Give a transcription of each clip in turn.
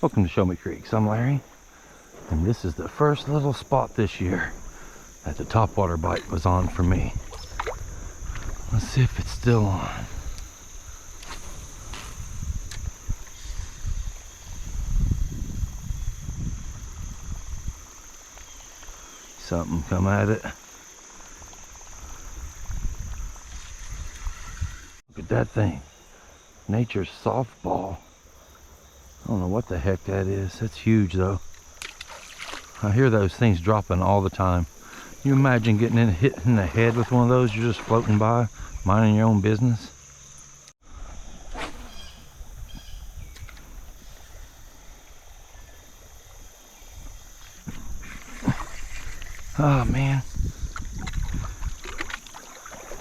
Welcome to Show Me Creeks. I'm Larry, and this is the first little spot this year that the topwater bite was on for me. Let's see if it's still on. Something come at it. Look at that thing. Nature's softball. I don't know what the heck that is. That's huge though. I hear those things dropping all the time. You imagine getting hit in the head with one of those? You're just floating by, minding your own business. Oh man.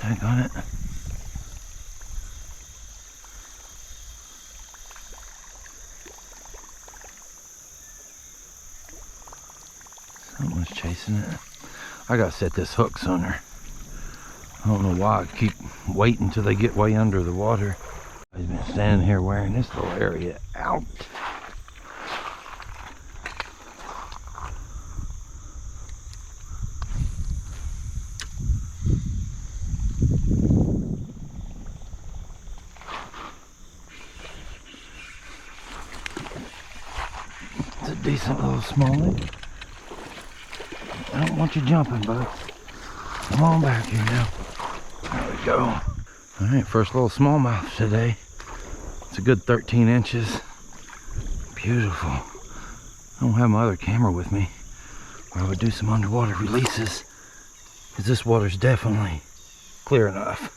Dang on it. Someone's chasing it. I gotta set this hook sooner. I don't know why I keep waiting till they get way under the water. I've been standing here wearing this little area out. It's a decent little smallie. I don't want you jumping, bud. Come on back here now. There we go. Alright, first little smallmouth today. It's a good 13 inches. Beautiful. I don't have my other camera with me, or I would do some underwater releases, because this water's definitely clear enough.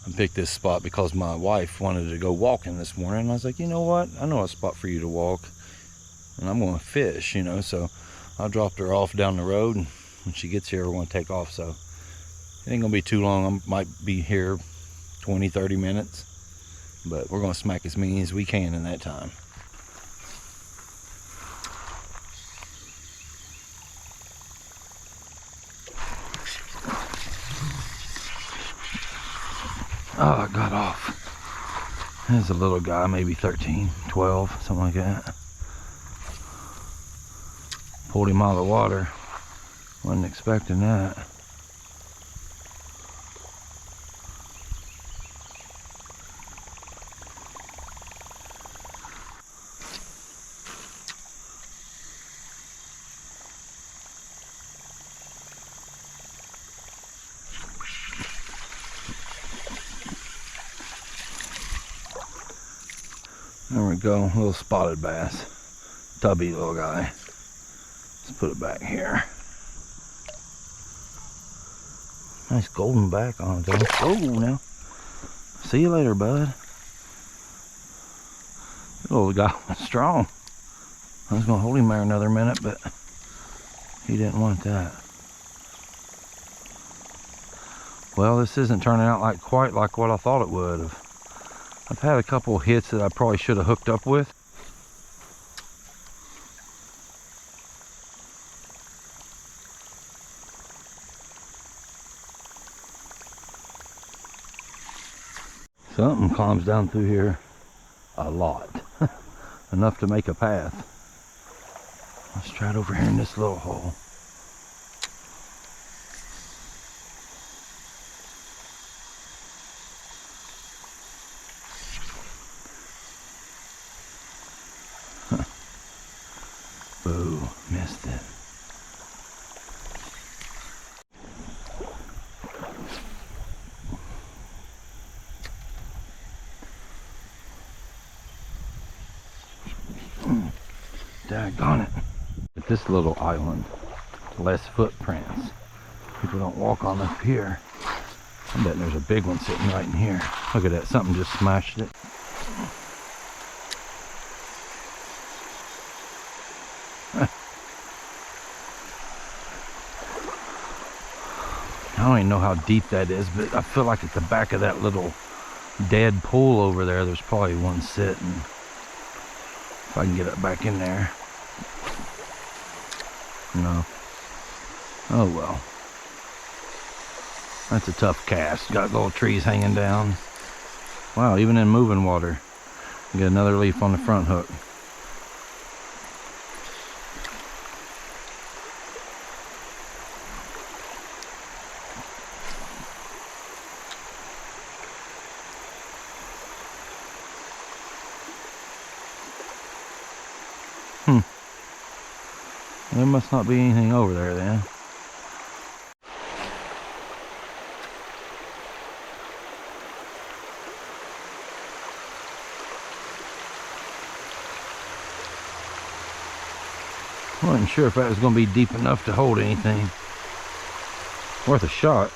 I picked this spot because my wife wanted to go walking this morning, and I was like, you know what? I know a spot for you to walk, and I'm going to fish, you know, so I dropped her off down the road, and when she gets here, we're going to take off. So it ain't going to be too long. I might be here 20-30 minutes, but we're going to smack as many as we can in that time. Oh, I got off. There's a little guy, maybe 13, 12, something like that. Pulled him out of the water. Wasn't expecting that. There we go, a little spotted bass. Tubby little guy. Let's put it back here. Nice golden back on it though. Oh, now. See you later, bud. The little guy was strong. I was going to hold him there another minute, but he didn't want that. Well, this isn't turning out quite like what I thought it would have. I've had a couple hits that I probably should have hooked up with. Something climbs down through here a lot. Enough to make a path. Let's try it over here in this little hole. Boo, missed it. Daggone it. At this little island, less footprints. People don't walk on up here. I bet there's a big one sitting right in here. Look at that, something just smashed it. I don't even know how deep that is, but I feel like at the back of that little dead pool over there, there's probably one sitting. If I can get it back in there. No. Oh well. That's a tough cast. Got little trees hanging down. Wow, even in moving water, Get another leaf on the front hook. There must not be anything over there then. I wasn't sure if that was going to be deep enough to hold anything. Worth a shot.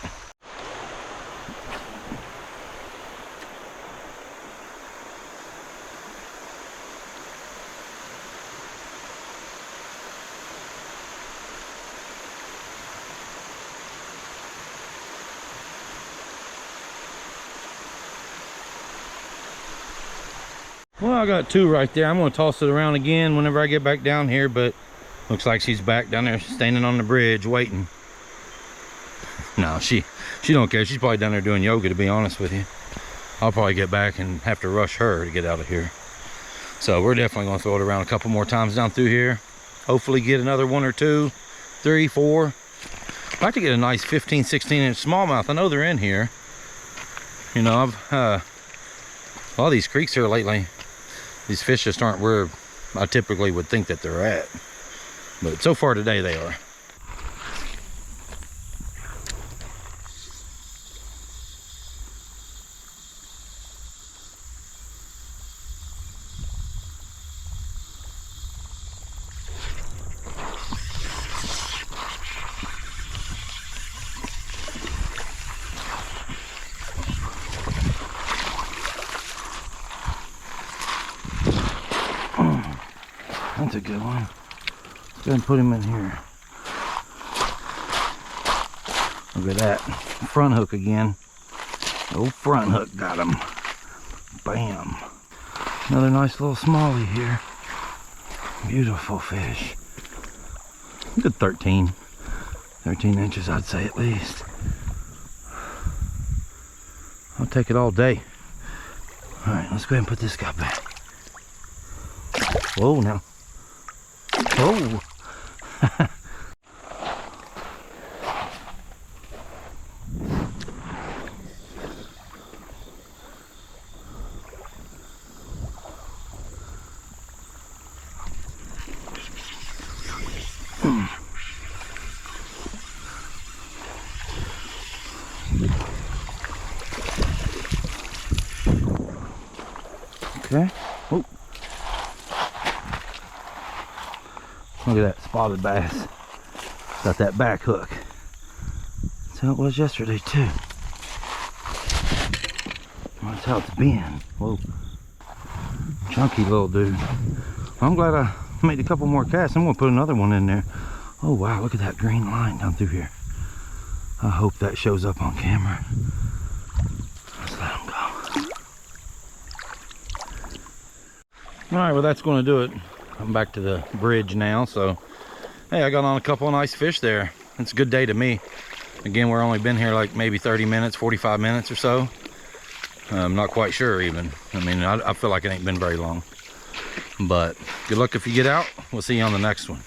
Well, I got two right there. I'm going to toss it around again whenever I get back down here, but looks like she's back down there standing on the bridge waiting. No, she don't care. She's probably down there doing yoga, to be honest with you. I'll probably get back and have to rush her to get out of here. So we're definitely going to throw it around a couple more times down through here. Hopefully get another 1 or 2, 3, 4. I'd like to get a nice 15, 16-inch smallmouth. I know they're in here. You know, a lot of these creeks here lately, these fish just aren't where I typically would think that they're at. But so far today they are. That's a good one. Let's go ahead and put him in here. Look at that. Front hook again. Old front hook got him. Bam. Another nice little smallie here. Beautiful fish. Good 13 inches, I'd say, at least. I'll take it all day. All right, let's go ahead and put this guy back. Whoa, now. Oh. Okay. Oh. Look at that spotted bass. Got that back hook. That's how it was yesterday too. That's how it's been. Whoa. Chunky little dude. I'm glad I made a couple more casts. I'm gonna put another one in there. Oh wow, look at that green line down through here. I hope that shows up on camera. Let's let him go. All right, well that's gonna do it. I'm back to the bridge now, so hey, I got on a couple of nice fish there. It's a good day to me. Again, we're only been here like maybe 30 minutes, 45 minutes or so. I'm not quite sure even. I mean, I feel like it ain't been very long. But good luck if you get out. We'll see you on the next one.